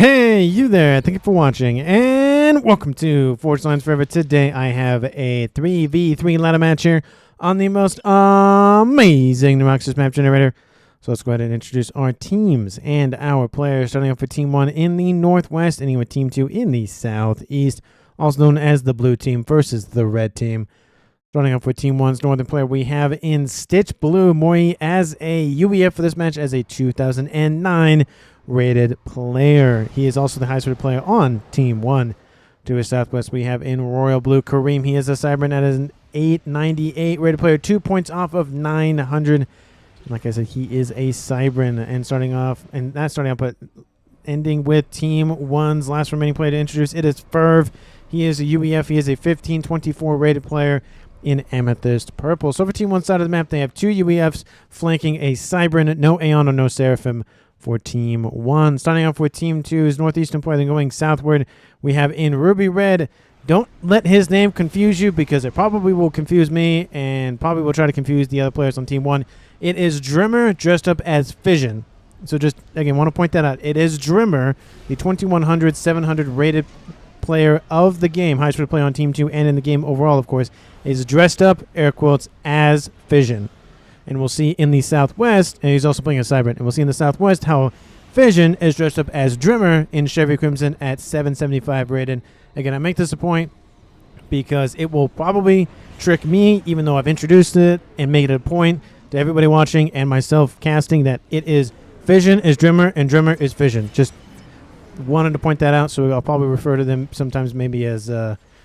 Hey, you there. Thank you for watching, and welcome to Forged Lines Forever. Today, I have a 3v3 ladder match here on the most amazing Nemoxys map generator. So let's go ahead and introduce our teams and our players, starting off with Team 1 in the Northwest, ending with Team 2 in the Southeast, also known as the Blue Team versus the Red Team. Starting off with Team 1's Northern player, we have in Stitch Blue Moi as a UEF for this match as a 2009 rated player. He is also the highest rated player on Team 1. To his southwest, we have in Royal Blue Kareem. He is a Cyber at an 898 rated player, 2 points off of 900. Like I said, he is a Cybran. But ending with Team 1's last remaining player to introduce, it is Ferv. He is a UEF. He is a 1524 rated player in Amethyst Purple. So for Team 1 side of the map, they have 2 UEFs flanking a Cybran, no Aeon or no Seraphim for Team 1. Starting off with Team 2's Northeastern player, then going southward, we have in Ruby Red. Don't let his name confuse you, because it probably will confuse me and probably will try to confuse the other players on Team 1. It is Drimmer dressed up as Fission. So just, again, want to point that out. It is Drimmer, the 2100, 700 rated player of the game, highest rated player on Team 2 and in the game overall, of course, is dressed up, air quotes, as Fission. And we'll see in the Southwest, and he's also playing a Cybran, and we'll see in the Southwest how Fission is dressed up as Drimmer in Chevy Crimson at 775 rated. Again, I make this a point because it will probably trick me, even though I've introduced it, and make it a point to everybody watching and myself casting that it is Fission is Drimmer and Drimmer is Fission. Just wanted to point that out, so I'll probably refer to them sometimes maybe as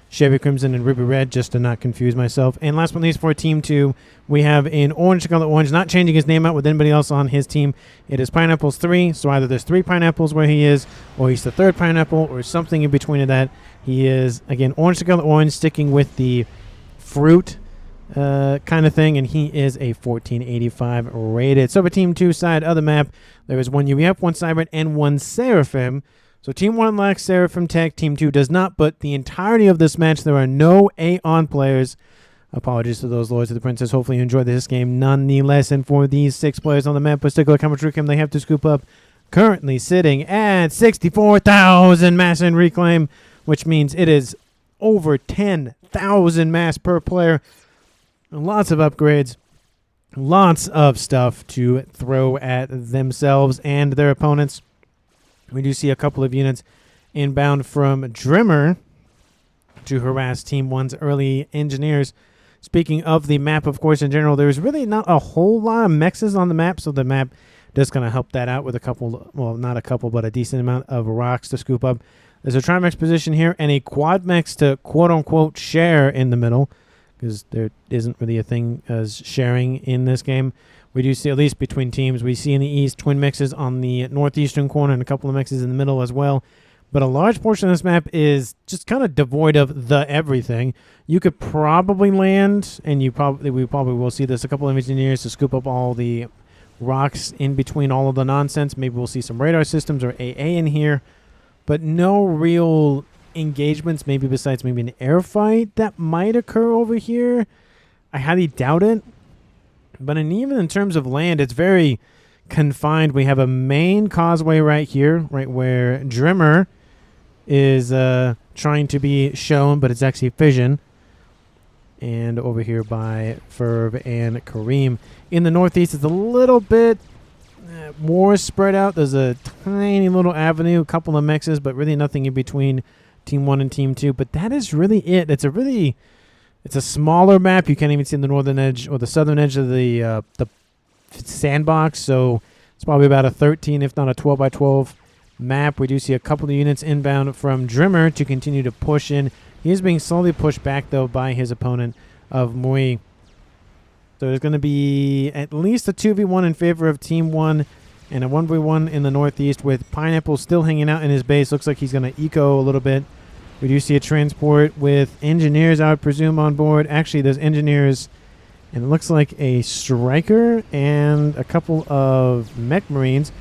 Chevy Crimson and Ruby Red, just to not confuse myself. And last but not least, for Team 2, we have in Orange Color Orange, not changing his name out with anybody else on his team. It is Pineapples 3, so either there's 3 pineapples where he is, or he's the 3rd pineapple, or something in between of that. He is, again, Orange Color Orange, sticking with the fruit kind of thing, and he is a 1485 rated. So for Team 2 side of the map, there is 1 UEF, 1 Cybran, and 1 Seraphim. So Team 1 lacks Seraphim tech, Team 2 does not, but the entirety of this match, there are no Aeon players. Apologies to those Lords of the Princess. Hopefully you enjoyed this game nonetheless. And for these 6 players on the map, particularly how much reclaim they have to scoop up, currently sitting at 64,000 mass and reclaim, which means it is over 10,000 mass per player. Lots of upgrades, lots of stuff to throw at themselves and their opponents. We do see a couple of units inbound from Drimmer to harass Team 1's early engineers. Speaking of the map, of course, in general, there's really not a whole lot of mexes on the map, so the map does kind of help that out with a couple, well, not a couple, but a decent amount of rocks to scoop up. There's a Trimex position here and a Quad Mex to quote-unquote share in the middle, because there isn't really a thing as sharing in this game. We do see, at least between teams, we see in the east twin mixes on the northeastern corner and a couple of mixes in the middle as well. But a large portion of this map is just kind of devoid of the everything. You could probably land, and we probably will see this, a couple of engineers to scoop up all the rocks in between all of the nonsense. Maybe we'll see some radar systems or AA in here, but no real engagements, maybe besides maybe an air fight that might occur over here. I highly doubt it. But even in terms of land, it's very confined. We have a main causeway right here, right where Drimmer is trying to be shown, but it's actually Fission. And over here by Ferv and Kareem. In the northeast, it's a little bit more spread out. There's a tiny little avenue, a couple of mixes, but really nothing in between Team 1 and Team 2. But that is really it. It's a smaller map. You can't even see the northern edge or the southern edge of the sandbox. So it's probably about a 13, if not a 12 by 12 map. We do see a couple of units inbound from Drimmer to continue to push in. He is being slowly pushed back, though, by his opponent of Moi. So there's going to be at least a 2v1 in favor of Team 1 and a 1v1 in the northeast, with Pineapple still hanging out in his base. Looks like he's going to eco a little bit. We do see a transport with engineers, I would presume, on board. Actually, there's engineers, and it looks like a striker and a couple of mech marines.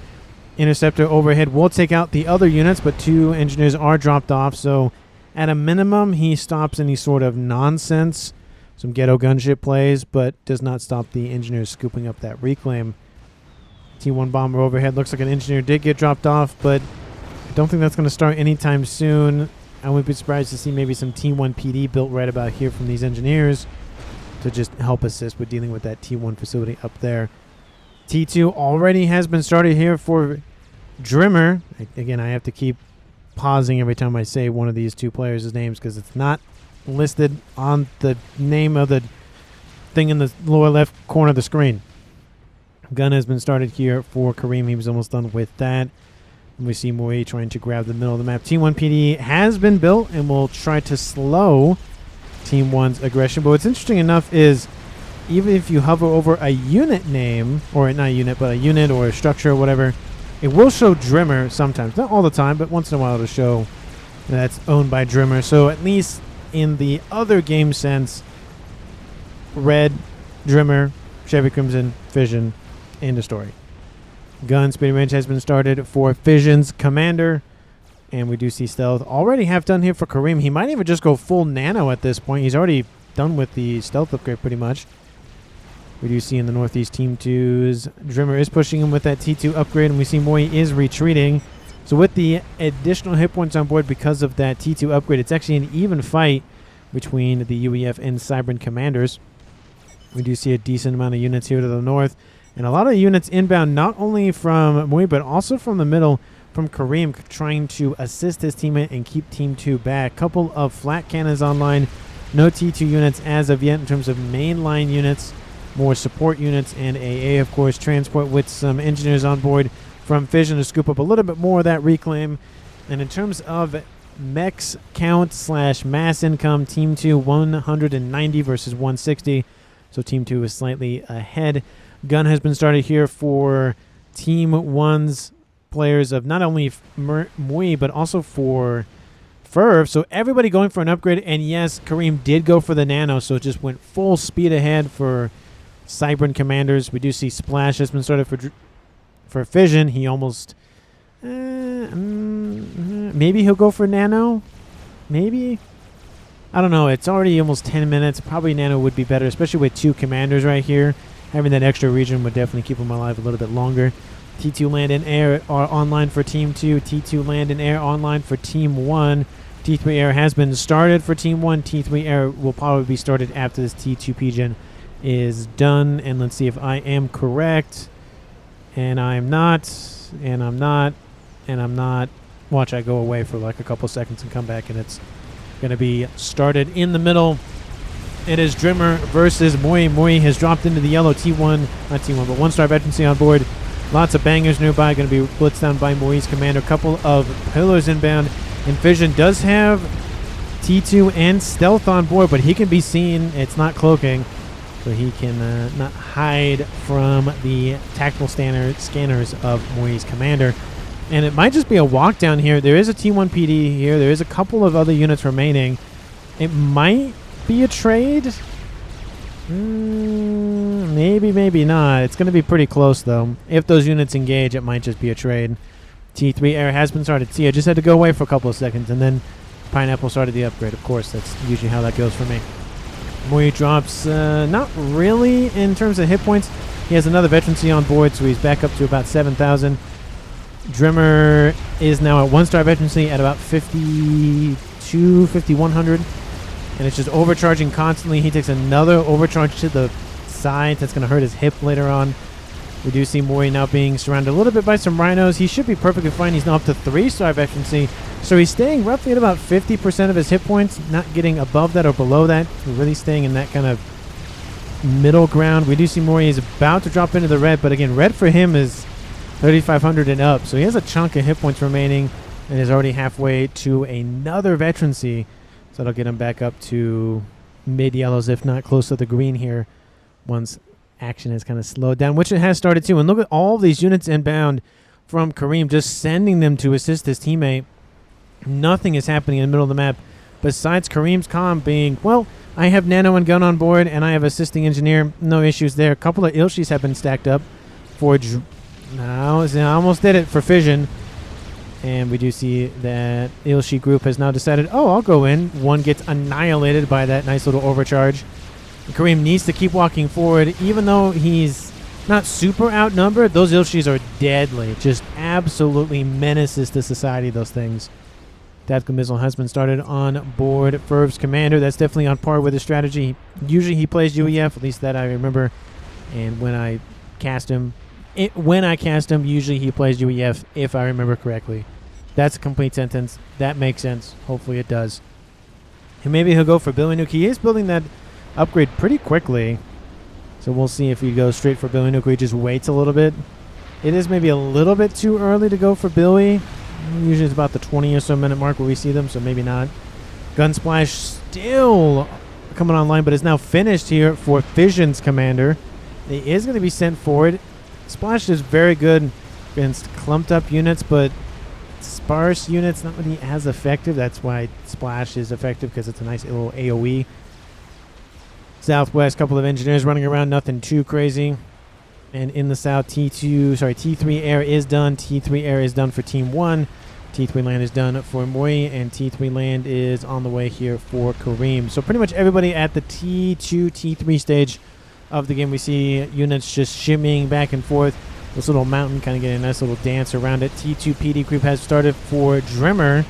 Interceptor overhead will take out the other units, but 2 engineers are dropped off. So at a minimum, he stops any sort of nonsense, some ghetto gunship plays, but does not stop the engineers scooping up that reclaim. T1 bomber overhead. Looks like an engineer did get dropped off, but Don't think that's going to start anytime soon. I wouldn't be surprised to see maybe some T1 PD built right about here from these engineers to just help assist with dealing with that T1 facility up there. T2 already has been started here for Drimmer. Again, I have to keep pausing every time I say one of these two players' names because it's not listed on the name of the thing in the lower left corner of the screen. Gun has been started here for Kareem. He was almost done with that. And we see Mui trying to grab the middle of the map. Team 1 PD has been built and will try to slow Team 1's aggression. But what's interesting enough is even if you hover over a unit name, or not a unit, but a unit or a structure or whatever, it will show Drimmer sometimes. Not all the time, but once in a while it'll show that's owned by Drimmer. So at least in the other game sense, Red, Drimmer, Chevy Crimson, Fission, end of story. Gun speed range has been started for Fission's commander, and we do see stealth already half done here for Kareem. He might even just go full nano at this point. He's already done with the stealth upgrade pretty much. We do see in the northeast Team 2's Drimmer is pushing him with that T2 upgrade, and we see Moi is retreating. So with the additional hit points on board because of that T2 upgrade, it's actually an even fight between the UEF and Cybran commanders. We do see a decent amount of units here to the north, and a lot of units inbound, not only from Mui, but also from the middle, from Kareem, trying to assist his teammate and keep Team 2 back. Couple of flat cannons online. No T2 units as of yet in terms of mainline units. More support units and AA, of course, transport with some engineers on board from Fission to scoop up a little bit more of that reclaim. And in terms of mechs count / mass income, Team 2 190 versus 160. So Team 2 is slightly ahead. Gun has been started here for Team 1's players of not only Mui, but also for Ferv. So everybody going for an upgrade. And yes, Kareem did go for the nano, so it just went full speed ahead for Cybran commanders. We do see Splash has been started for Fission. He almost... maybe he'll go for nano? Maybe? I don't know. It's already almost 10 minutes. Probably nano would be better, especially with two commanders right here. Having that extra region would definitely keep him alive a little bit longer. T2 land and air are online for Team 2. T2 land and air online for Team 1. T3 air has been started for Team 1. T3 air will probably be started after this T2 PGen is done. And let's see if I am correct. And I'm not. And I'm not. And I'm not. Watch, I go away for like a couple seconds and come back, and it's going to be started in the middle. It is Drimmer versus Mui. Mui has dropped into the yellow T1, not T1, but 1-star veterancy on board. Lots of bangers nearby. Going to be blitzed down by Mui's commander. A couple of pillars inbound. And Fission does have T2 and stealth on board, but he can be seen. It's not cloaking, so he can not hide from the tactical scanners of Mui's commander. And it might just be a walk down here. There is a T1 PD here. There is a couple of other units remaining. It might be a trade. Maybe, maybe not. It's going to be pretty close, though. If those units engage, it might just be a trade. T3 air has been started. See, I just had to go away for a couple of seconds, and then Pineapple started the upgrade. Of course, that's usually how that goes for me. Mui drops, not really in terms of hit points. He has another veterancy on board, so he's back up to about 7,000. Drimmer is now at 1-star veterancy at about 52, 5100. And it's just overcharging constantly. He takes another overcharge to the side. That's going to hurt his hip later on. We do see Mui now being surrounded a little bit by some rhinos. He should be perfectly fine. He's now up to 3-star veterancy. So he's staying roughly at about 50% of his hit points, not getting above that or below that. He's really staying in that kind of middle ground. We do see Mui is about to drop into the red, but again, red for him is 3,500 and up. So he has a chunk of hit points remaining and is already halfway to another veterancy. So that'll get him back up to mid-yellows, if not close to the green here, once action has kind of slowed down, which it has started to. And look at all these units inbound from Kareem, just sending them to assist his teammate. Nothing is happening in the middle of the map besides Kareem's comm being, well, I have nano and gun on board, and I have assisting engineer. No issues there. A couple of Ilshis have been stacked up for... Now, I almost did it for Fission. And we do see that Ilshi group has now decided, oh, I'll go in. One gets annihilated by that nice little overcharge. And Kareem needs to keep walking forward, even though he's not super outnumbered. Those Ilshis are deadly. Just absolutely menaces to society, those things. Tactical missile has been started on board Ferv's commander. That's definitely on par with his strategy. Usually he plays UEF, at least that I remember. And when I cast him, usually he plays UEF, if I remember correctly. That's a complete sentence. That makes sense. Hopefully it does. And maybe he'll go for Billy Nuke. He is building that upgrade pretty quickly. So we'll see if he goes straight for Billy Nuke or he just waits a little bit. It is maybe a little bit too early to go for Billy. Usually it's about the 20 or so minute mark where we see them, so maybe not. Gunsplash still coming online, but is now finished here for Fission's commander. He is going to be sent forward. Splash is very good against clumped up units, but sparse units not really as effective. That's why Splash is effective, because it's a nice little AoE. Southwest, couple of engineers running around, nothing too crazy. And in the south, T3 air is done. T3 air is done for Team 1. T3 land is done for Moi, and T3 land is on the way here for Kareem. So pretty much everybody at the T2, T3 stage of the game, we see units just shimmying back and forth. This little mountain kind of getting a nice little dance around it. T2 PD creep has started for Drimmer.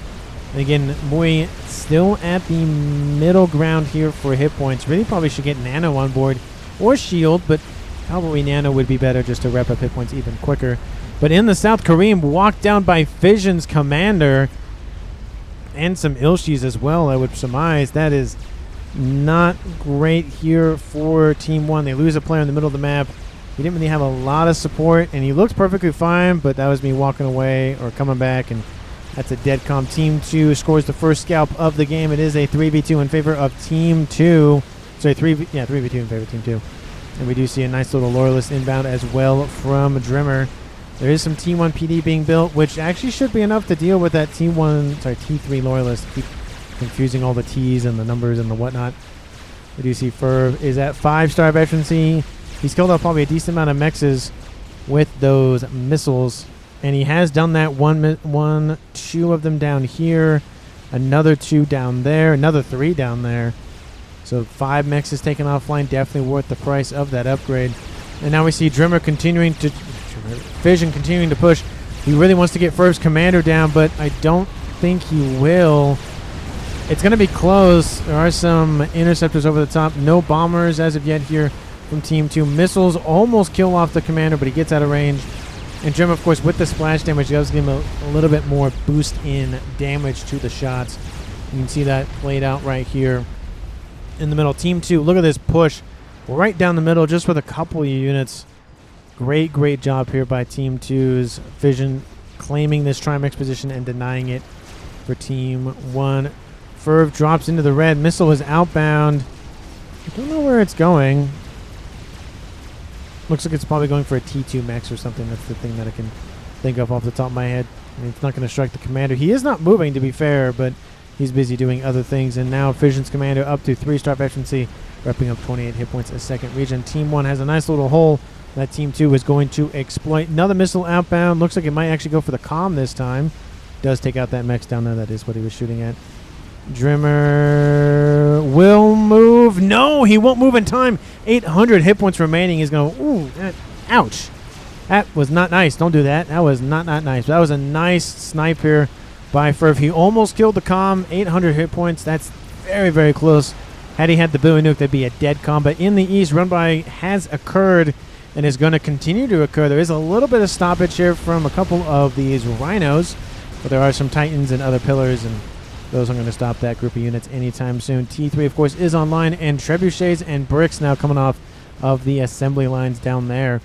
And again, Moi still at the middle ground here for hit points. Really probably should get Nano on board or Shield, but probably Nano would be better just to wrap up hit points even quicker. But in the south, Kareem walked down by Fission's commander and some Ilshis as well, I would surmise. That is not great here for Team 1. They lose a player in the middle of the map. He didn't really have a lot of support, and he looked perfectly fine, but that was me walking away or coming back, and that's a dead comp. Team 2 scores the first scalp of the game. It is a 3v2 in favor of Team 2. Sorry, 3v2 in favor of Team 2. And we do see a nice little Loyalist inbound as well from Drimmer. There is some T1 PD being built, which actually should be enough to deal with that T3 Loyalist. Keep confusing all the T's and the numbers and the whatnot. We do see Ferv is at 5-star veterancy. He's killed off probably a decent amount of mexes with those missiles. And he has done that two of them down here, another 2 down there, another 3 down there. So 5 mexes taken offline, definitely worth the price of that upgrade. And now we see Fission continuing to push. He really wants to get Ferv's commander down, but I don't think he will. It's going to be close. There are some interceptors over the top. No bombers as of yet here from Team 2. Missiles almost kill off the commander, but he gets out of range. And Jim, of course, with the splash damage, does give him a little bit more boost in damage to the shots. You can see that played out right here in the middle. Team 2, look at this push right down the middle just with a couple of units. Great job here by Team 2's Fission, claiming this Trimex position and denying it for Team 1. Ferv drops into the red. Missile is outbound. I don't know where it's going. Looks like it's probably going for a T2 max or something. That's the thing that I can think of off the top of my head. I mean, it's not going to strike the commander. He is not moving, to be fair, but he's busy doing other things. And now Fission's commander up to 3-star veterancy, wrapping up 28 hit points a second region. Team 1 has a nice little hole that Team 2 is going to exploit. Another missile outbound. Looks like it might actually go for the comm this time. Does take out that mech down there. That is what he was shooting at. Drimmer will move. No, he won't move in time. 800 hit points remaining. He's going to... Ooh, ouch. That was not nice. Don't do that. That was not nice. That was a nice snipe here by Ferv. He almost killed the comm. 800 hit points. That's very close. Had he had the Billy Nuke, that'd be a dead comm. But in the east, run by has occurred and is going to continue to occur. There is a little bit of stoppage here from a couple of these rhinos, but there are some Titans and other pillars, and those aren't going to stop that group of units anytime soon. T3, of course, is online, and trebuchets and bricks now coming off of the assembly lines down there.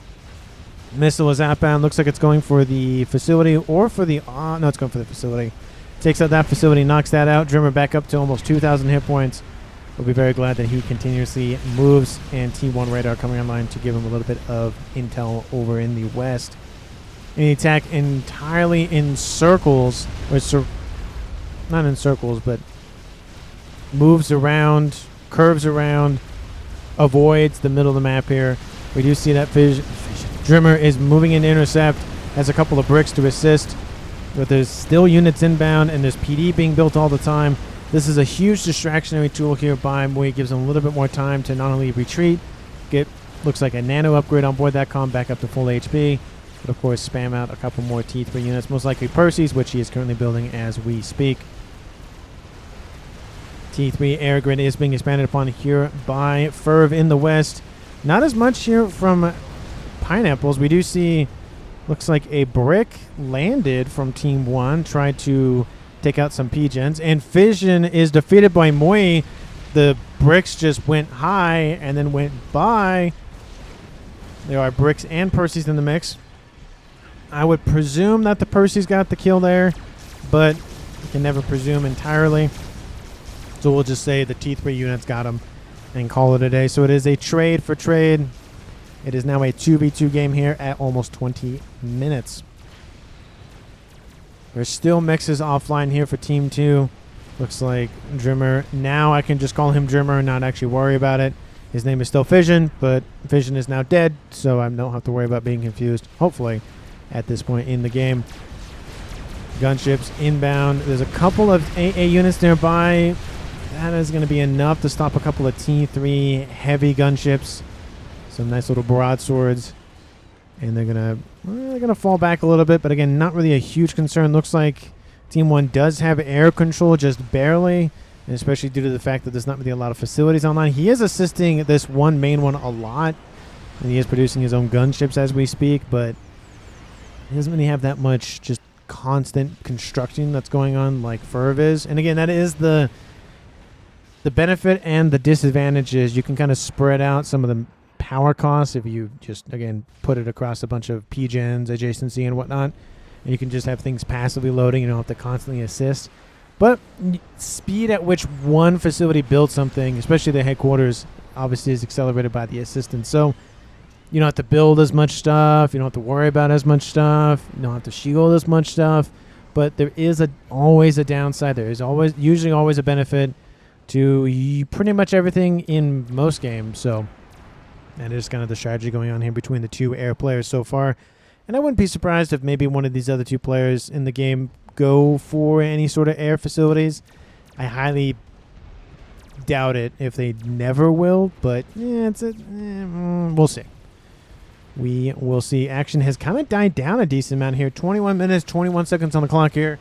Missile is outbound. Looks like it's going for the facility or for the... no, it's going for the facility. Takes out that facility, knocks that out. Drimmer back up to almost 2,000 hit points. We'll be very glad that he continuously moves, and T1 radar coming online to give him a little bit of intel over in the west. And he attack entirely in circles, or not in circles, but moves around, curves around, avoids the middle of the map here. We do see that Drimmer is moving in to intercept, has a couple of bricks to assist, but there's still units inbound, and there's PD being built all the time. This is a huge distractionary tool here by Moi. Gives him a little bit more time to not only retreat, get looks like a nano upgrade on board that comm back up to full HP. But of course, spam out a couple more T3 units, most likely Percy's, which he is currently building as we speak. T3 air grid is being expanded upon here by Ferv in the west. Not as much here from Pineapples. We do see, looks like a brick landed from Team 1, tried to take out some P-Gens, and Fission is defeated by Moi. The bricks just went high and then went by. There are bricks and Percy's in the mix. I would presume that the Percy's got the kill there, but you can never presume entirely. So we'll just say the T3 units got him and call it a day. So it is a trade for trade. It is now a 2v2 game here at almost 20 minutes. There's still mixes offline here for Team 2. Looks like Drimmer. Now I can just call him Drimmer and not actually worry about it. His name is still Fission, but Fission is now dead, so I don't have to worry about being confused, hopefully, at this point in the game. Gunships inbound. There's a couple of AA units nearby. That is going to be enough to stop a couple of T3 heavy gunships. Some nice little broadswords. And they're gonna fall back a little bit, but again, not really a huge concern. Looks like Team 1 does have air control, just barely, and especially due to the fact that there's not really a lot of facilities online. He is assisting this one main one a lot, and he is producing his own gunships as we speak, but he doesn't really have that much just constant construction that's going on like Ferv is. And again, that is the benefit and the disadvantage is you can kind of spread out some of the power costs if you just, again, put it across a bunch of P-Gens, adjacency, and whatnot. And you can just have things passively loading. You don't have to constantly assist. But speed at which one facility builds something, especially the headquarters, obviously is accelerated by the assistant. So you don't have to build as much stuff. You don't have to worry about as much stuff. You don't have to shield as much stuff. But there is always a downside. There is usually always a benefit to pretty much everything in most games. So that is kind of the strategy going on here between the two air players so far. And I wouldn't be surprised if maybe one of these other two players in the game go for any sort of air facilities. I highly doubt it if they never will, but yeah, we'll see. We will see. Action has kind of died down a decent amount here. 21 minutes, 21 seconds on the clock here.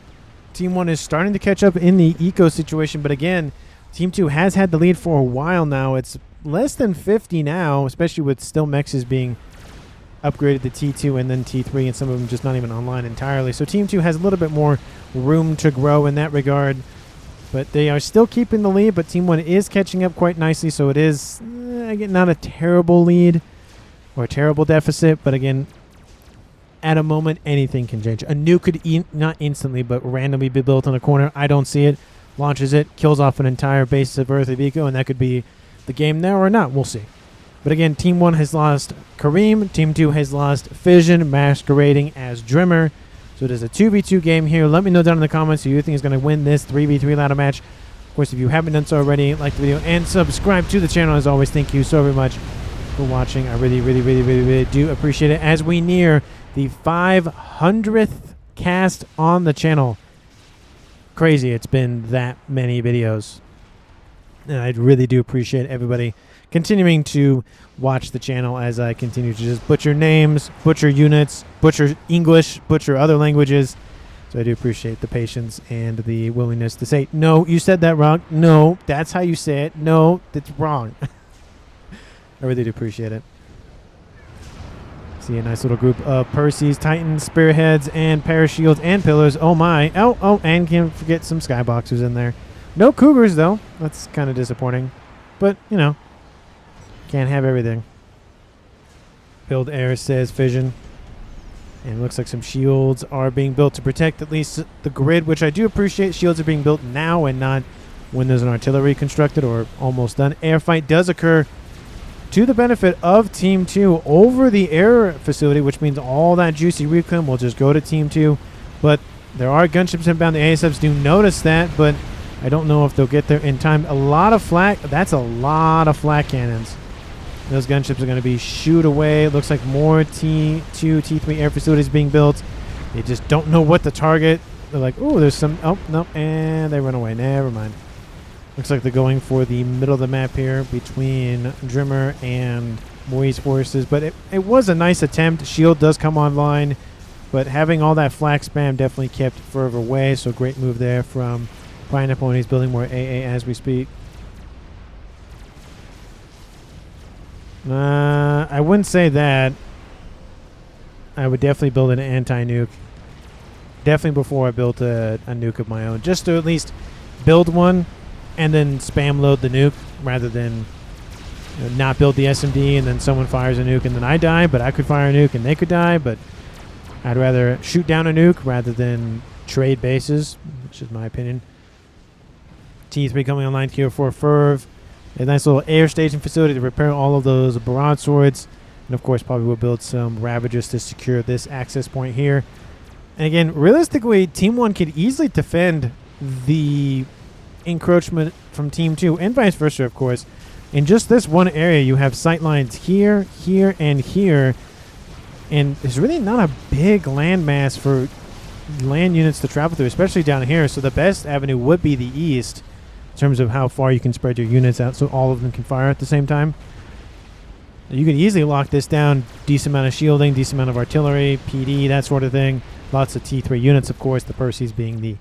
Team 1 is starting to catch up in the eco situation, but again, Team 2 has had the lead for a while now. It's less than 50 now, especially with still mexes being upgraded to T2 and then T3, and some of them just not even online entirely. So Team 2 has a little bit more room to grow in that regard, but they are still keeping the lead, but Team 1 is catching up quite nicely, so it is, again, not a terrible lead or a terrible deficit, but again, at a moment, anything can change. A nuke could, not instantly, but randomly be built on a corner. I don't see it. Launches it, kills off an entire base of Earth of Eco, and that could be the game there or not. We'll see. But again, Team 1 has lost Kareem. Team 2 has lost Fission, masquerading as Drimmer. So it is a 2v2 game here. Let me know down in the comments who you think is going to win this 3v3 ladder match. Of course, if you haven't done so already, like the video and subscribe to the channel. As always, thank you so very much for watching. I really do appreciate it as we near the 500th cast on the channel. Crazy, it's been that many videos. And I really do appreciate everybody continuing to watch the channel as I continue to just butcher names, butcher units, butcher English, butcher other languages. So I do appreciate the patience and the willingness to say, no, you said that wrong. No, that's how you say it. No, that's wrong. I really do appreciate it. See a nice little group of Percy's, Titans, Spearheads, and Parashields, and Pillars. Oh my. Oh, and can't forget some Skyboxers in there. No Cougars, though. That's kind of disappointing. But, you know, can't have everything. Build air, says Fission. And it looks like some shields are being built to protect at least the grid, which I do appreciate. Shields are being built now and not when there's an artillery constructed or almost done. Air fight does occur to the benefit of Team 2 over the air facility, which means all that juicy reclaim will just go to Team 2. But there are gunships inbound. The ASFs do notice that, but I don't know if they'll get there in time. A lot of flak. That's a lot of flak cannons. Those gunships are going to be shooed away. It looks like more T2, T3 air facilities being built. They just don't know what to target. They're like, oh, there's some. Oh, no. And they run away. Never mind. Looks like they're going for the middle of the map here between Drimmer and Moise forces. But it was a nice attempt. Shield does come online, but having all that flak spam definitely kept further away. So great move there from Pineapple, and he's building more AA as we speak. I wouldn't say that. I would definitely build an anti-nuke. Definitely before I built a nuke of my own. Just to at least build one and then spam load the nuke rather than not build the SMD and then someone fires a nuke and then I die, but I could fire a nuke and they could die. But I'd rather shoot down a nuke rather than trade bases, which is my opinion. T3 coming online here for Ferv. A nice little air staging facility to repair all of those broadswords. And of course, probably will build some Ravagers to secure this access point here. And again, realistically, Team 1 could easily defend the encroachment from Team 2, and vice versa, of course. In just this one area, you have sight lines here, here, and here. And there's really not a big landmass for land units to travel through, especially down here. So the best avenue would be the east in terms of how far you can spread your units out so all of them can fire at the same time. You could easily lock this down. Decent amount of shielding, decent amount of artillery, PD, that sort of thing. Lots of T3 units, of course. The Perseus being the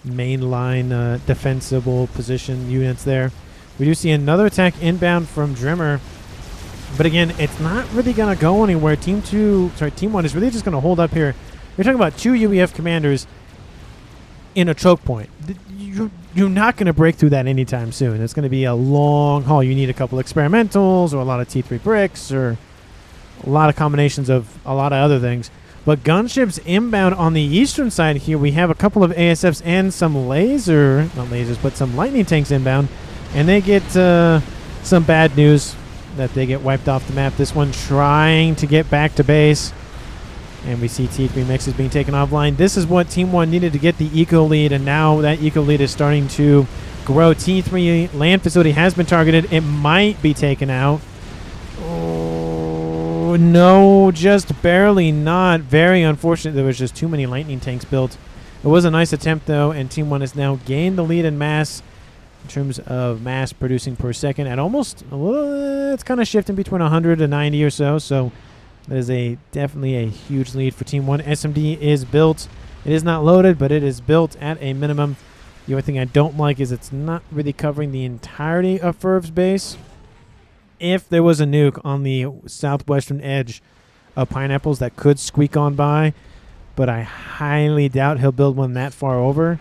main line defensible position units there. We do see another attack inbound from Drimmer. But again, it's not really going to go anywhere. Team 1 is really just going to hold up here. You're talking about 2 UEF commanders in a choke point. You're not going to break through that anytime soon. It's going to be a long haul. You need a couple experimentals or a lot of T3 bricks or a lot of combinations of a lot of other things. But gunships inbound on the eastern side here. We have a couple of ASFs and some not lasers, but some lightning tanks inbound. And they get some bad news that they get wiped off the map. This one trying to get back to base. And we see T3 mixes being taken offline. This is what Team 1 needed to get the eco lead, and now that eco lead is starting to grow. T3 land facility has been targeted. It might be taken out. Oh, no, just barely not. Very unfortunate. There was just too many lightning tanks built. It was a nice attempt, though, and Team 1 has now gained the lead in mass in terms of mass producing per second at almost a little. It's kind of shifting between 100 to 90 or so. So that is definitely a huge lead for Team 1. SMD is built. It is not loaded, but it is built at a minimum. The only thing I don't like is it's not really covering the entirety of Ferv's base. If there was a nuke on the southwestern edge of Pineapples, that could squeak on by, but I highly doubt he'll build one that far over.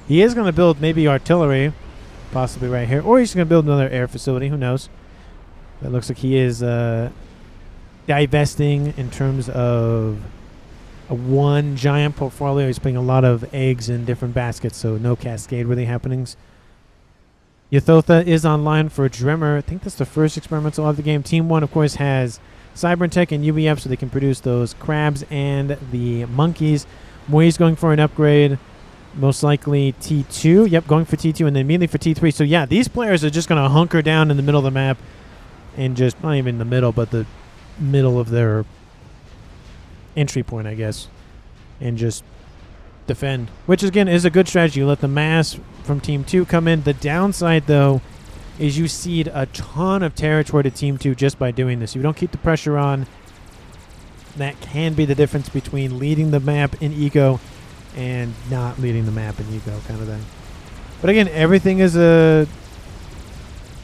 He is going to build maybe artillery, possibly right here, or he's going to build another air facility. Who knows? That looks like he is divesting in terms of one giant portfolio. He's putting a lot of eggs in different baskets, so no cascade really happenings. Ythotha is online for Drimmer. I think that's the first experimental of the game. Team 1, of course, has Cybertech and UBF, so they can produce those crabs and the monkeys. Moi's going for an upgrade. Most likely T2. Yep, going for T2 and then immediately for T3. So, yeah, these players are just going to hunker down in the middle of the map and just, not even the middle, but the middle of their entry point, I guess, and just defend, which again is a good strategy. You let the mass from Team 2 come in. The downside, though, is you cede a ton of territory to Team 2 just by doing this. If you don't keep the pressure on, that can be the difference between leading the map in eco and not leading the map in eco, kind of thing. But again, everything is a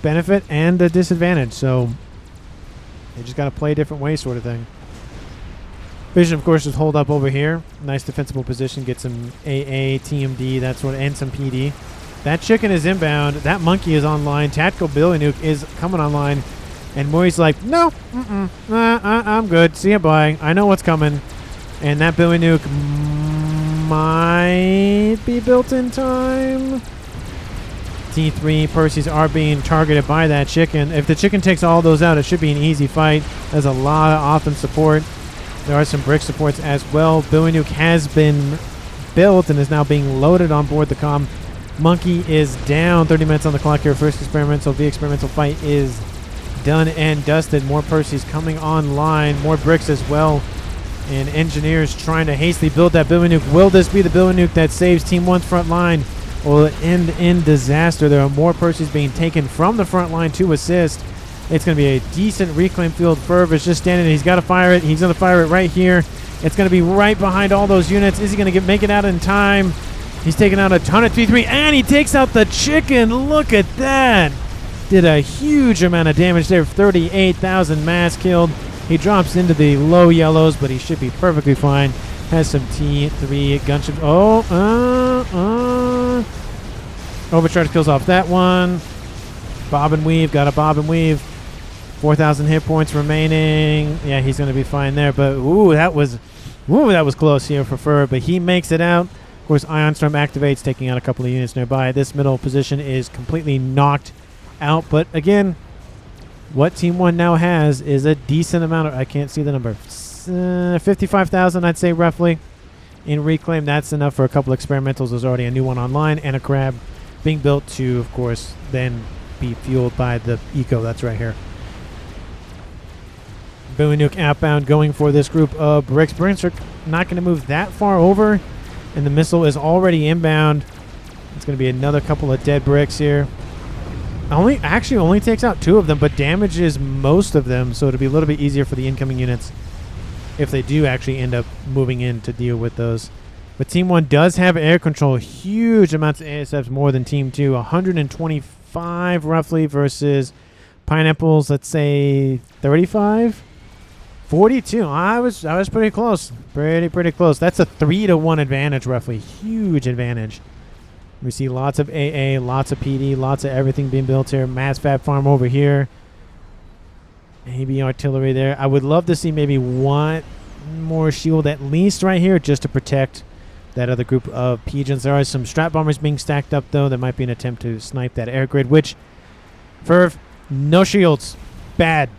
benefit and a disadvantage, so you just got to play a different way, sort of thing. Vision, of course, is hold up over here. Nice defensible position. Get some AA, TMD, that sort of, and some PD. That chicken is inbound. That monkey is online. Tactical Billy Nuke is coming online. And Mori's like, no, I'm good. See ya, bye. I know what's coming. And that Billy Nuke might be built in time. T3 Perseus are being targeted by that chicken. If the chicken takes all those out, it should be an easy fight. There's a lot of offense support. There are some brick supports as well. Billy Nuke has been built and is now being loaded on board the comm. Monkey is down. 30 minutes on the clock here. First experimental. The experimental fight is done and dusted. More Perseus coming online. More bricks as well. And engineers trying to hastily build that Billy Nuke. Will this be the Billy Nuke that saves Team 1's front line? Will it end in disaster? There are more Perseus being taken from the front line to assist. It's going to be a decent reclaim field. Ferv is just standing there. He's got to fire it. He's going to fire it right here. It's going to be right behind all those units. Is he going to make it out in time? He's taking out a ton of 3-3, and he takes out the chicken. Look at that. Did a huge amount of damage there. 38,000 mass killed. He drops into the low yellows, but he should be perfectly fine. Has some T3 gunships. Overcharge kills off that one. Bob and weave. Got a bob and weave. 4,000 hit points remaining. Yeah, he's going to be fine there. But, that was close here for Fur. But he makes it out. Of course, Ion Storm activates, taking out a couple of units nearby. This middle position is completely knocked out. But, again, what Team 1 now has is a decent amount of... I can't see the number. 55,000, I'd say, roughly. In reclaim, that's enough for a couple experimentals. There's already a new one online and a crab being built to, of course, then be fueled by the eco that's right here. Bowie Nuke outbound going for this group of bricks. Bricks are not going to move that far over, and the missile is already inbound. It's going to be another couple of dead bricks here. Actually only takes out 2 of them, but damages most of them, so it'll be a little bit easier for the incoming units if they do actually end up moving in to deal with those. But Team 1 does have air control. Huge amounts of ASFs, more than Team 2. 125 roughly versus Pineapples, let's say 35? 42. I was pretty close. Pretty close. That's a 3-to-1 advantage roughly. Huge advantage. We see lots of AA, lots of PD, lots of everything being built here. Mass Fab Farm over here. Maybe artillery there. I would love to see maybe one more shield at least right here just to protect that other group of pigeons. There are some strat bombers being stacked up, though. There might be an attempt to snipe that air grid, which, Ferv, no shields. Bad.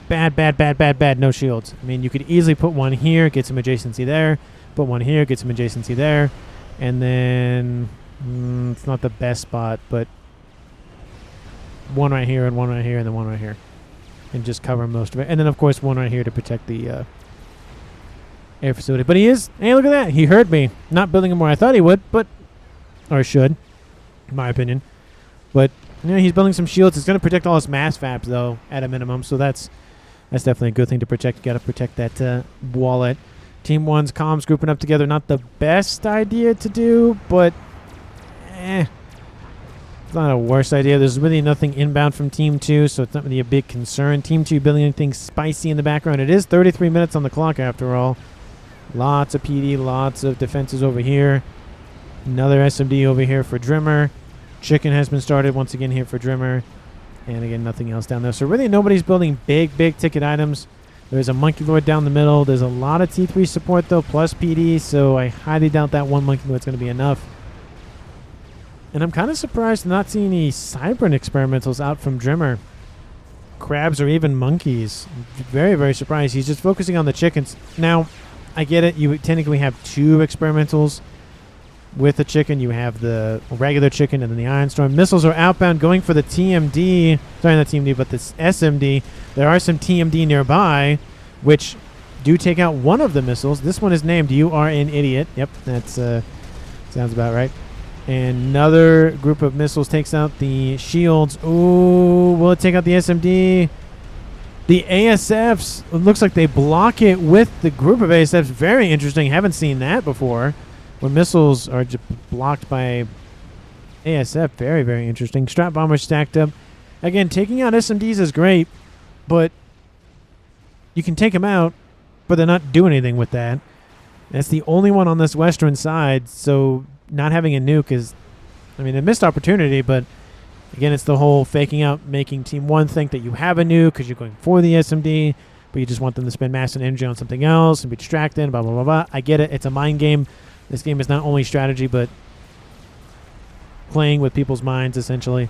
No shields. I mean, you could easily put one here, get some adjacency there. Put one here, get some adjacency there. And then, it's not the best spot, but one right here and one right here and then one right here. And just cover most of it. And then, of course, one right here to protect the air facility. But he is... Hey, look at that. He heard me. Not building him where I thought he would, but... Or should, in my opinion. But, he's building some shields. It's going to protect all his mass fabs, though, at a minimum. So that's definitely a good thing to protect. You got to protect that wallet. Team 1's comms grouping up together. Not the best idea to do, but... It's not a worse idea. There's really nothing inbound from Team 2, so it's not really a big concern. Team 2 building anything spicy in the background. It is 33 minutes on the clock, after all. Lots of PD, lots of defenses over here. Another SMD over here for Drimmer. Chicken has been started once again here for Drimmer. And again, nothing else down there. So really nobody's building big ticket items. There's a Monkey Lord down the middle. There's a lot of T3 support, though, plus PD, so I highly doubt that one Monkey Lord's going to be enough. And I'm kind of surprised to not see any Cybran experimentals out from Drimmer. Crabs or even monkeys. Very, very surprised. He's just focusing on the chickens. Now, I get it. You technically have 2 experimentals with the chicken. You have the regular chicken and then the Iron Storm. Missiles are outbound going for the TMD. Sorry, not TMD, but this SMD. There are some TMD nearby, which do take out one of the missiles. This one is named You Are an Idiot. Yep, that's sounds about right. And another group of missiles takes out the shields. Ooh, will it take out the SMD? The ASFs, it looks like they block it with the group of ASFs. Very interesting. Haven't seen that before. When missiles are just blocked by ASF. Very, very interesting. Strat bombers stacked up. Again, taking out SMDs is great, but you can take them out, but they're not doing anything with that. That's the only one on this western side, so... Not having a nuke is, I mean, a missed opportunity, but again, it's the whole faking out, making Team 1 think that you have a nuke because you're going for the SMD, but you just want them to spend mass and energy on something else and be distracted, blah, blah, blah, blah. I get it. It's a mind game. This game is not only strategy, but playing with people's minds, essentially.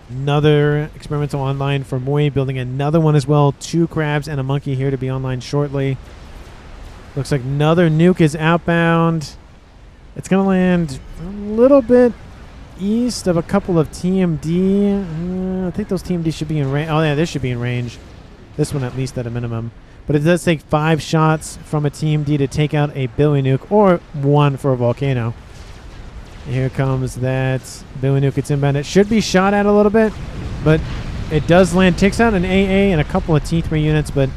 Another experimental online for Moi, building another one as well. 2 crabs and a monkey here to be online shortly. Looks like another nuke is outbound. It's going to land a little bit east of a couple of TMD. I think those TMD should be in range. Oh, yeah, this should be in range. This one at least at a minimum. But it does take 5 shots from a TMD to take out a Billy Nuke, or 1 for a volcano. Here comes that Billy Nuke. It's inbound. It should be shot at a little bit, but It does land. Takes out an AA and a couple of T3 units, but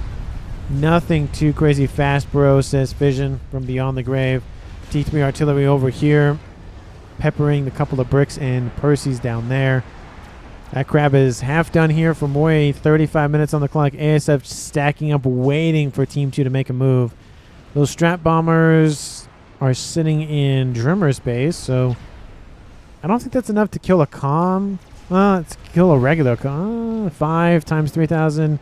nothing too crazy fast, bro, says Fission from Beyond the Grave. T3 artillery over here, peppering the couple of bricks and Percy's down there. That crab is half done here for Moy. 35 minutes on the clock. ASF stacking up, waiting for Team 2 to make a move. Those strat bombers are sitting in Drimmer's base, so I don't think that's enough to kill a comm. Let's kill a regular comm. 5 times 3,000,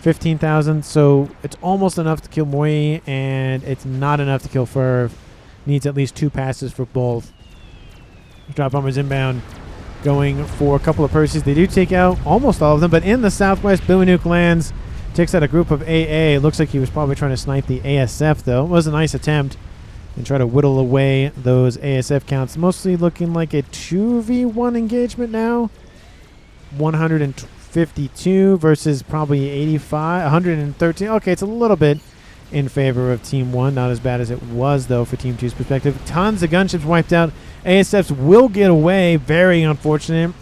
15,000. So it's almost enough to kill Moy, and it's not enough to kill Ferv. Needs at least 2 passes for both. Strat bombers inbound, going for a couple of Percys. They do take out almost all of them, but in the southwest, Billy Nuke lands, takes out a group of AA. It looks like he was probably trying to snipe the ASF, though. It was a nice attempt, and try to whittle away those ASF counts. Mostly looking like a 2v1 engagement now. 152 versus probably 85, 113. Okay, it's a little bit in favor of Team 1. Not as bad as it was, though, for Team 2's perspective. Tons of gunships wiped out. ASFs will get away. Very unfortunate.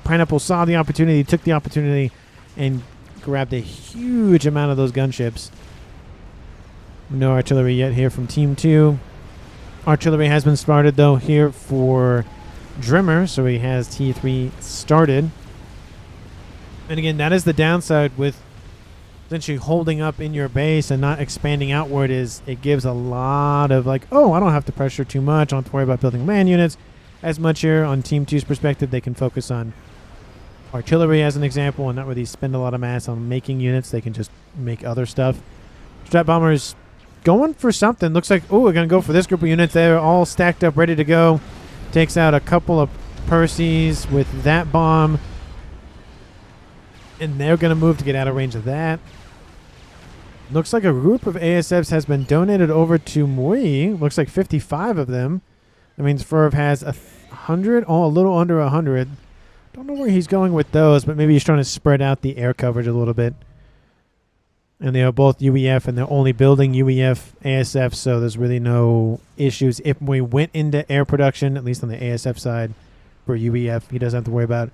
Pineapple saw the opportunity, took the opportunity, and grabbed a huge amount of those gunships. No artillery yet here from Team 2. Artillery has been started, though, here for Drimmer, so he has T3 started. And again, that is the downside with essentially holding up in your base and not expanding outward, is it gives a lot of like, oh, I don't have to pressure too much. I don't have to worry about building land units as much here. On Team 2's perspective, they can focus on artillery as an example and not really spend a lot of mass on making units. They can just make other stuff. Strat bombers going for something. Looks like, oh, we're going to go for this group of units. They're all stacked up, ready to go. Takes out a couple of Percys with that bomb. And they're going to move to get out of range of that. Looks like a group of ASFs has been donated over to Mui. Looks like 55 of them. That means Ferv has 100. Oh, a little under 100. Don't know where he's going with those, but maybe he's trying to spread out the air coverage a little bit. And they are both UEF, and they're only building UEF ASF, so there's really no issues. If we went into air production, at least on the ASF side, for UEF, he doesn't have to worry about,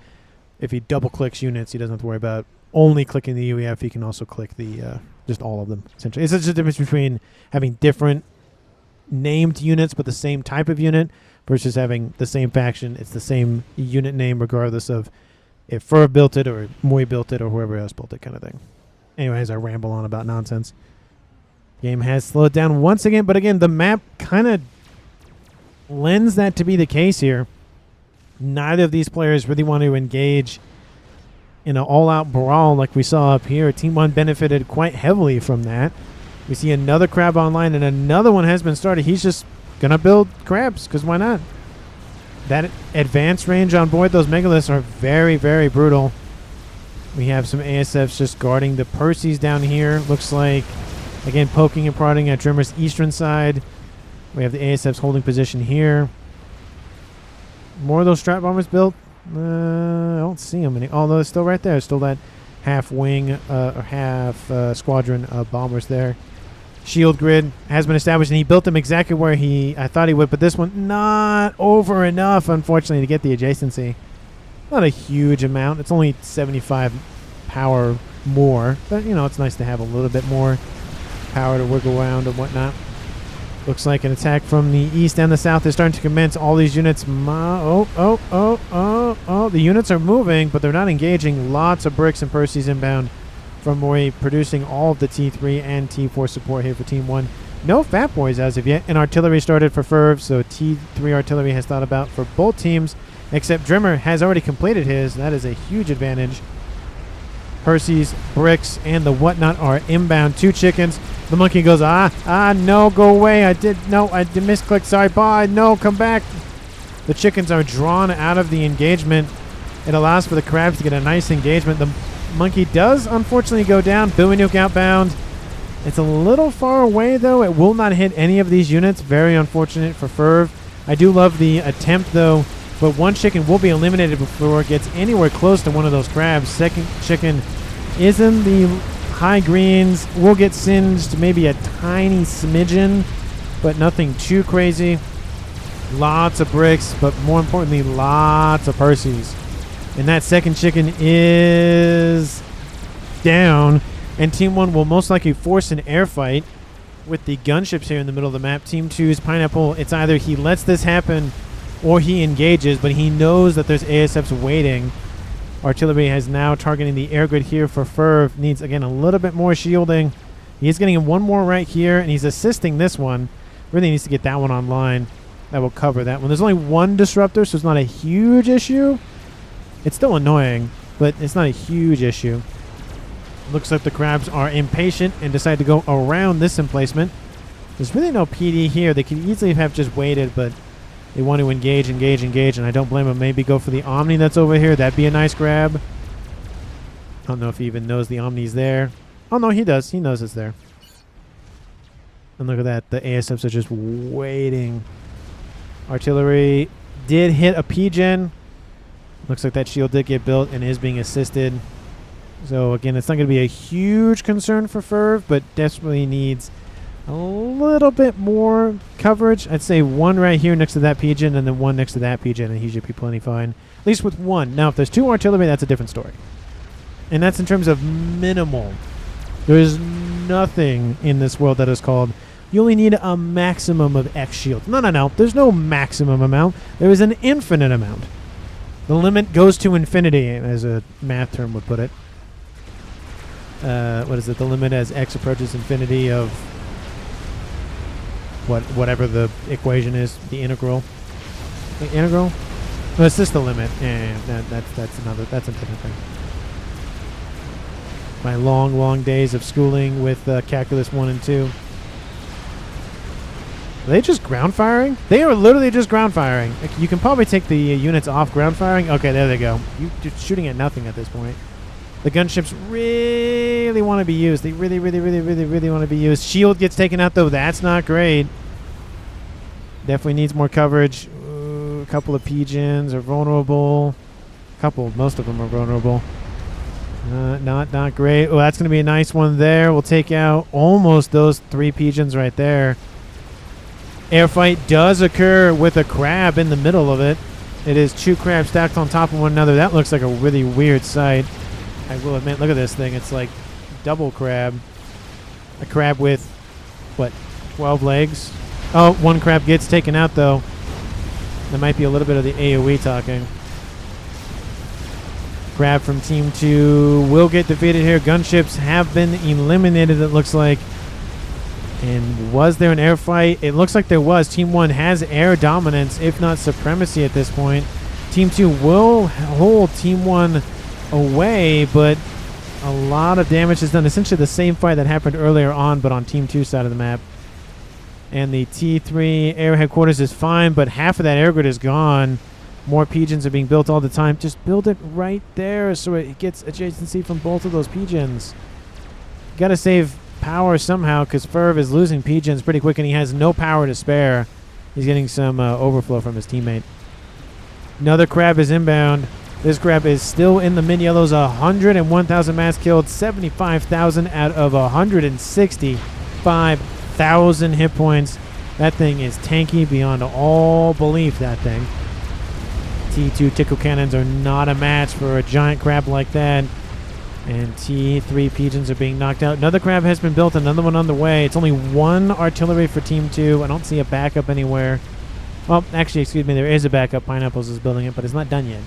if he double-clicks units, he doesn't have to worry about only clicking the UEF. He can also click the just all of them, essentially. It's just a difference between having different named units but the same type of unit versus having the same faction. It's the same unit name regardless of if Fur built it or Moy built it or whoever else built it, kind of thing. Anyways, I ramble on about nonsense. Game has slowed down once again, but again, the map kind of lends that to be the case here. Neither of these players really want to engage in an all-out brawl like we saw up here. Team 1 benefited quite heavily from that. We see another crab online, and another one has been started. He's just going to build crabs, because why not? That advanced range on board those megaliths are very, very brutal. We have some ASFs just guarding the Percys down here. Looks like, again, poking and prodding at Drimmer's eastern side. We have the ASFs holding position here. More of those strat bombers built. I don't see them any. Although it's still right there. Still that half wing or half squadron of bombers there. Shield grid has been established, and he built them exactly where I thought he would. But this one not over enough, unfortunately, to get the adjacency. Not a huge amount. It's only 75 power more, but you know, it's nice to have a little bit more power to wiggle around and whatnot. Looks like an attack from the east and the south is starting to commence. All these units, the units are moving, but they're not engaging. Lots of bricks and Percys inbound from Mori, producing all of the T3 and T4 support here for Team 1. No Fat Boys as of yet, and artillery started for Ferv, so T3 artillery has thought about for both teams, except Drimmer has already completed his. That is a huge advantage. Percys, bricks, and the whatnot are inbound. 2 chickens. The monkey goes, no, go away. I did misclick. Sorry, bye. No, come back. The chickens are drawn out of the engagement. It allows for the crabs to get a nice engagement. The monkey does, unfortunately, go down. Billy Nuke outbound. It's a little far away, though. It will not hit any of these units. Very unfortunate for Ferv. I do love the attempt, though. But one chicken will be eliminated before it gets anywhere close to one of those crabs. Second chicken is in the high greens. Will get singed maybe a tiny smidgen, but nothing too crazy. Lots of bricks, but more importantly, lots of Percys. And that second chicken is down. And Team 1 will most likely force an air fight with the gunships here in the middle of the map. Team 2's Pineapple, it's either he lets this happen or he engages, but he knows that there's ASFs waiting. Artillery has now targeting the air grid here for Ferv. Needs, again, a little bit more shielding. He's getting one more right here, and he's assisting this one. Really needs to get that one online. That will cover that one. There's only one disruptor, so it's not a huge issue. It's still annoying, but it's not a huge issue. Looks like the crabs are impatient and decide to go around this emplacement. There's really no PD here. They could easily have just waited, but they want to engage, and I don't blame them. Maybe go for the Omni that's over here. That'd be a nice grab. I don't know if he even knows the Omni's there. Oh, no, he does. He knows it's there. And look at that. The ASFs are just waiting. Artillery did hit a P-Gen. Looks like that shield did get built and is being assisted. So, again, it's not going to be a huge concern for Ferv, but desperately needs a little bit more coverage. I'd say one right here next to that P-Gen and then one next to that P-Gen, and he should be plenty fine. At least with one. Now, if there's two artillery, that's a different story. And that's in terms of minimal. There is nothing in this world that is called, you only need a maximum of X shield. No. There's no maximum amount. There is an infinite amount. The limit goes to infinity, as a math term would put it. What is it? The limit as X approaches infinity of whatever the equation is, the integral. The integral? No, it's just the limit. That's a different thing. My long days of schooling with calculus 1 and 2. Are they just ground firing? They are literally just ground firing. You can probably take the units off ground firing. Okay, there they go. You're shooting at nothing at this point. The gunships really want to be used. They really want to be used. Shield gets taken out, though. That's not great. Definitely needs more coverage. Ooh, a couple of P-Gens are vulnerable. Most of them are vulnerable. Not great. Oh, that's going to be a nice one there. We'll take out almost those 3 P-Gens right there. Airfight does occur with a crab in the middle of it. It is 2 crabs stacked on top of one another. That looks like a really weird sight. I will admit, look at this thing. It's like double crab. A crab with, 12 legs? Oh, one crab gets taken out, though. There might be a little bit of the AoE talking. Crab from Team 2 will get defeated here. Gunships have been eliminated, it looks like. And was there an air fight? It looks like there was. Team 1 has air dominance, if not supremacy at this point. Team 2 will hold Team 1 away, but a lot of damage is done. Essentially the same fight that happened earlier on, but on Team 2's side of the map. And the T3 air headquarters is fine, but half of that air grid is gone. More P-Gens are being built all the time. Just build it right there so it gets adjacency from both of those P-Gens. Got to save power somehow, because Ferv is losing P-Gens pretty quick, and he has no power to spare. He's getting some overflow from his teammate. Another crab is inbound. This crab is still in the mid-yellows. 101,000 mass killed, 75,000 out of 165,000 hit points. That thing is tanky beyond all belief, that thing. T2 tickle cannons are not a match for a giant crab like that. And T3 P-Gens are being knocked out. Another crab has been built, another one on the way. It's only one artillery for Team 2. I don't see a backup anywhere. Well, actually, excuse me, there is a backup. Pineapples is building it, but it's not done yet.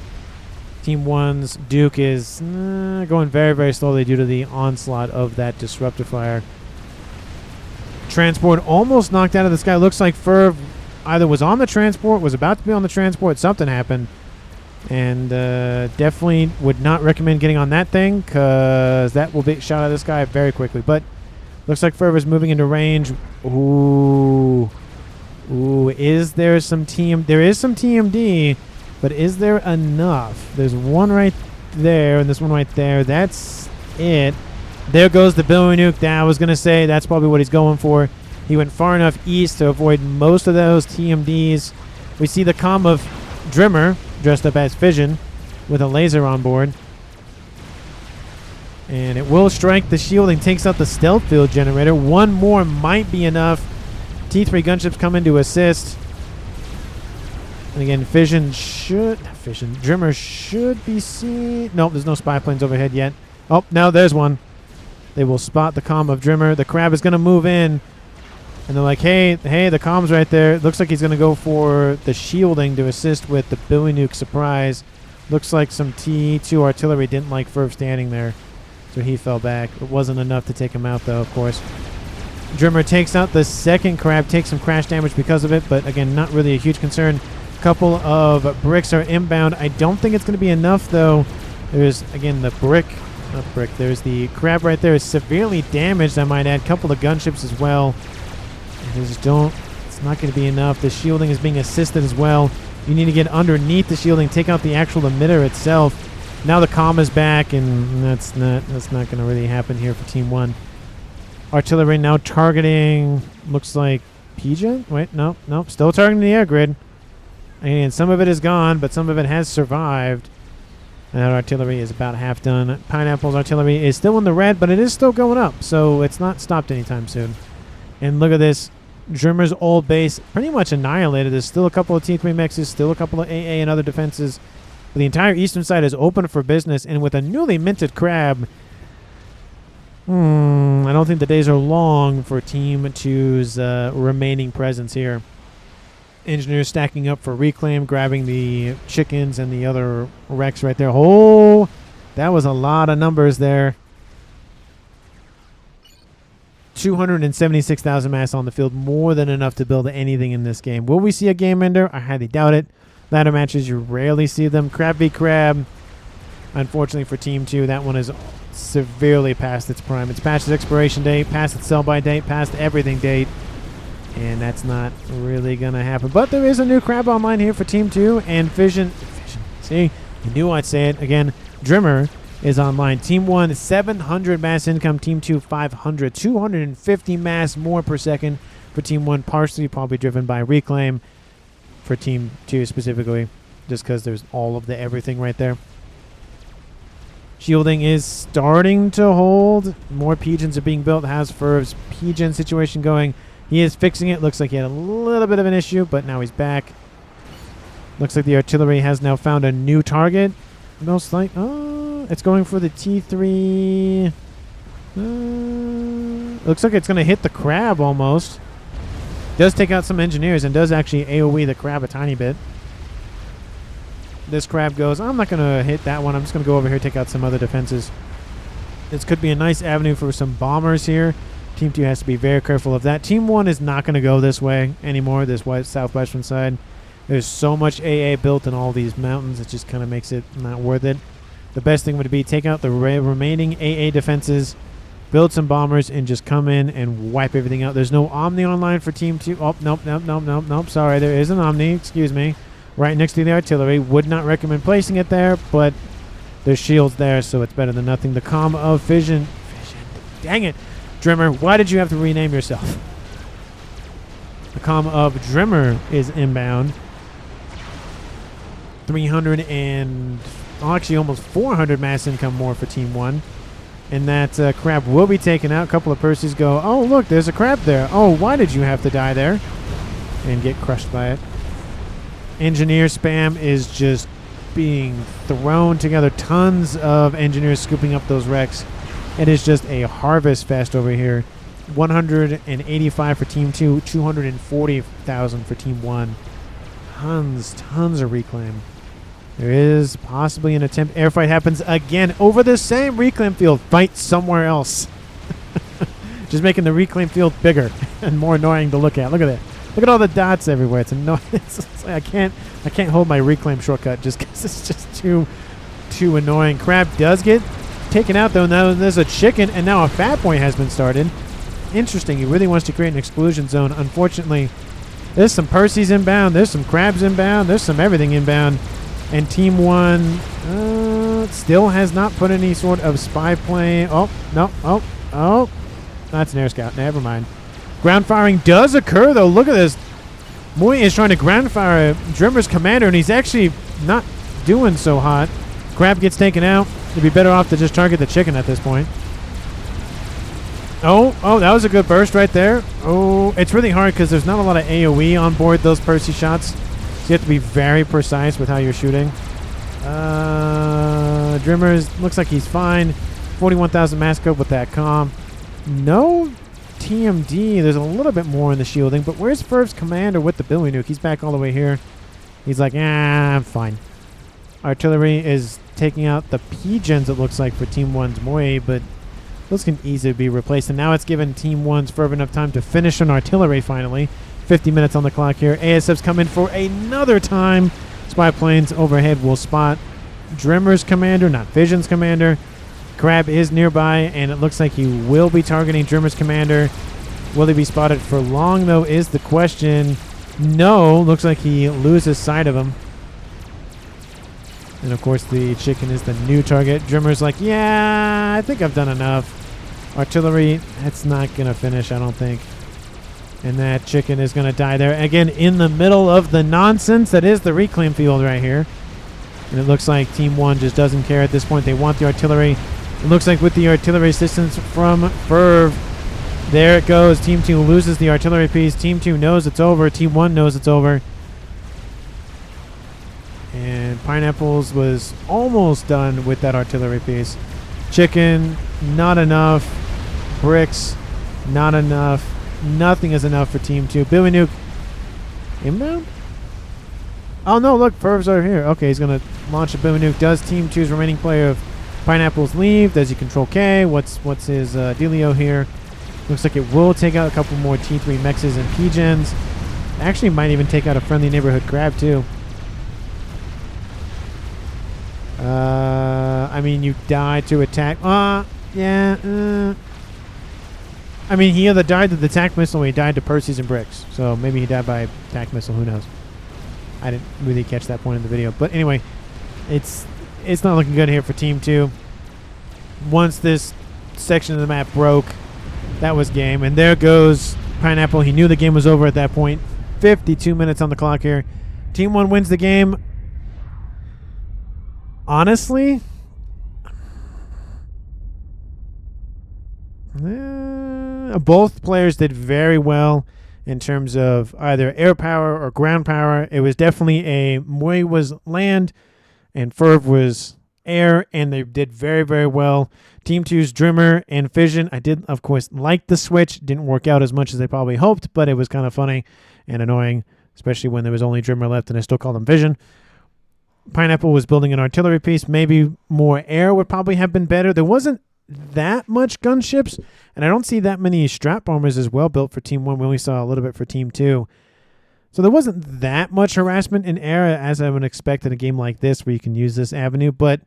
Team 1's Duke is going very slowly due to the onslaught of that disruptor fire. Transport almost knocked out of the sky. Looks like Ferv either was on the transport, was about to be on the transport, something happened. And definitely would not recommend getting on that thing, because that will be shot out of the sky very quickly. But looks like Ferv is moving into range. Ooh, is there some TM? There is some TMD, but is there enough? There's one right there, and there's one right there. That's it. There goes the Billy Nuke. I was going to say that's probably what he's going for. He went far enough east to avoid most of those TMDs. We see the comm of Drimmer, dressed up as Fission, with a laser on board. And it will strike the shielding, takes out the stealth field generator. One more might be enough. T3 gunships come in to assist. And again, Drimmer should be seen. Nope, there's no spy planes overhead yet. Oh, now there's one. They will spot the comm of Drimmer. The crab is going to move in. And they're like, hey, the comm's right there. It looks like he's going to go for the shielding to assist with the Billy Nuke surprise. Looks like some T2 artillery didn't like FAF standing there. So he fell back. It wasn't enough to take him out, though, of course. Drimmer takes out the second crab, takes some crash damage because of it, but again, not really a huge concern. Couple of bricks are inbound. I don't think it's going to be enough, though. There's, again, there's the crab right there is severely damaged, I might add. Couple of gunships as well. It's not going to be enough. The shielding is being assisted as well. You need to get underneath the shielding, take out the actual emitter itself. Now the comm is back, and that's not going to really happen here for Team 1. Artillery now targeting, looks like PJ? Wait, no, still targeting the air grid. And some of it is gone, but some of it has survived. And that artillery is about half done. Pineapple's artillery is still in the red, but it is still going up, so it's not stopped anytime soon. And look at this. Drimmer's old base pretty much annihilated. There's still a couple of T3 mexes, still a couple of AA and other defenses. But the entire eastern side is open for business, and with a newly minted crab, I don't think the days are long for Team 2's remaining presence here. Engineers stacking up for reclaim, grabbing the chickens and the other wrecks right there. Oh, that was a lot of numbers there. 276,000 mass on the field, more than enough to build anything in this game. Will we see a game ender? I highly doubt it. Ladder matches, you rarely see them. Crab v crab. Unfortunately for Team 2, that one is severely past its prime. It's past its expiration date, past its sell-by date, past everything date. And that's not really going to happen. But there is a new crab online here for Team 2. And Fission. See, you knew I'd say it. Again, Drimmer is online. Team 1, 700 mass income. Team 2, 500. 250 mass more per second for Team 1. Partially probably driven by reclaim for Team 2 specifically. Just because there's all of the everything right there. Shielding is starting to hold. More pigeons are being built. How's FAF's pigeon situation going? He is fixing it. Looks like he had a little bit of an issue, but now he's back. Looks like the artillery has now found a new target. Most like, it's going for the T3. Looks like it's going to hit the crab almost. Does take out some engineers and does actually AoE the crab a tiny bit. This crab goes, I'm not going to hit that one. I'm just going to go over here, take out some other defenses. This could be a nice avenue for some bombers here. Team 2 has to be very careful of that. Team 1 is not going to go this way anymore, this southwestern side. There's so much AA built in all these mountains, it just kind of makes it not worth it. The best thing would be take out the remaining AA defenses, build some bombers, and just come in and wipe everything out. There's no Omni online for Team 2. Oh, nope. Sorry, there is an Omni. Excuse me. Right next to the artillery. Would not recommend placing it there, but there's shields there, so it's better than nothing. The comm of Fission. Dang it. Drimmer, why did you have to rename yourself? The comm of Drimmer is inbound. 300 and actually almost 400 mass income more for Team 1. And that crab will be taken out. A couple of Percys go, oh, look, there's a crab there. Oh, why did you have to die there? And get crushed by it. Engineer spam is just being thrown together. Tons of engineers scooping up those wrecks. It is just a harvest fest over here. 185 for Team 2, 240,000 for Team 1. Tons of reclaim. There is possibly an attempt. Airfight happens again over the same reclaim field. Fight somewhere else. Just making the reclaim field bigger and more annoying to look at. Look at that. Look at all the dots everywhere. It's annoying. It's like I can't hold my reclaim shortcut just because it's just too annoying. Crab does get taken out though. Now there's a chicken, and now a FAF point has been started. Interesting. He really wants to create an exclusion zone. Unfortunately, there's some Percys inbound. There's some crabs inbound. There's some everything inbound. And Team 1 still has not put any sort of spy plane. Oh, no. Oh. That's an air scout. Never mind. Ground firing does occur, though. Look at this. Moy is trying to ground fire Drimmer's commander, and he's actually not doing so hot. Crab gets taken out. It'd be better off to just target the chicken at this point. Oh, that was a good burst right there. Oh, it's really hard because there's not a lot of AoE on board those Percy shots. So you have to be very precise with how you're shooting. Drimmers, looks like he's fine. 41,000 mass scope with that comm. No TMD. There's a little bit more in the shielding, but where's Ferv's commander with the Billy Nuke? He's back all the way here. He's like, I'm fine. Artillery is taking out the P-gens, it looks like, for Team 1's Moe, but those can easily be replaced. And now it's given Team 1's Ferv enough time to finish on artillery finally. 50 minutes on the clock here. ASF's come in for another time. Spy planes overhead will spot Drimmer's commander, not Vision's commander. Crab is nearby, and it looks like he will be targeting Drimmer's commander. Will he be spotted for long, though, is the question. No, looks like he loses sight of him. And, of course, the chicken is the new target. Drimmer's like, yeah, I think I've done enough. Artillery, that's not going to finish, I don't think. And that chicken is going to die there. Again, in the middle of the nonsense that is the reclaim field right here. And it looks like Team 1 just doesn't care at this point. They want the artillery. It looks like with the artillery assistance from Ferv, there it goes. Team 2 loses the artillery piece. Team 2 knows it's over. Team 1 knows it's over. And Pineapples was almost done with that artillery piece. Chicken, not enough. Bricks, not enough. Nothing is enough for Team 2. Billy Nuke, inbound? Oh, no, look, Ferv's over here. Okay, he's going to launch a Billy Nuke. Does Team 2's remaining player of Pineapples leave? Does he control K? What's his dealio here? Looks like it will take out a couple more T3 mexes and P-gens. Actually might even take out a friendly neighborhood crab, too. I mean, you died to attack. Yeah. I mean, he either died to the attack missile or he died to Percy's and bricks. So maybe he died by attack missile. Who knows? I didn't really catch that point in the video. But anyway, it's not looking good here for Team 2. Once this section of the map broke, that was game. And there goes Pineapple. He knew the game was over at that point. 52 minutes on the clock here. Team 1 wins the game. Honestly, both players did very well in terms of either air power or ground power. It was definitely a Moe was land and Ferv was air, and they did very, very well. Team 2's Drimmer and Fission, I did, of course, like the switch. Didn't work out as much as they probably hoped, but it was kind of funny and annoying, especially when there was only Drimmer left and I still called him Vision. Pineapple was building an artillery piece. Maybe more air would probably have been better. There wasn't that much gunships, and I don't see that many strap bombers as well built for Team 1. We only saw a little bit for Team 2. So there wasn't that much harassment in air as I would expect in a game like this where you can use this avenue, but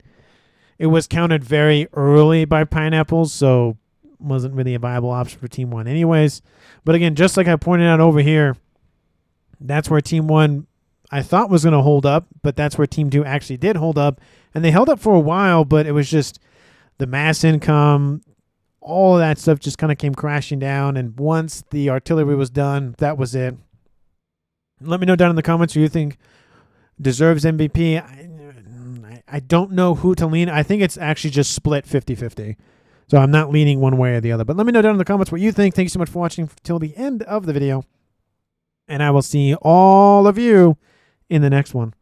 it was countered very early by Pineapples, so wasn't really a viable option for Team 1 anyways. But again, just like I pointed out over here, that's where Team 1 I thought was going to hold up, but that's where Team 2 actually did hold up. And they held up for a while, but it was just the mass income, all of that stuff just kind of came crashing down. And once the artillery was done, that was it. Let me know down in the comments who you think deserves MVP. I don't know who to lean. I think it's actually just split 50-50. So I'm not leaning one way or the other. But let me know down in the comments what you think. Thank you so much for watching till the end of the video. And I will see all of you in the next one.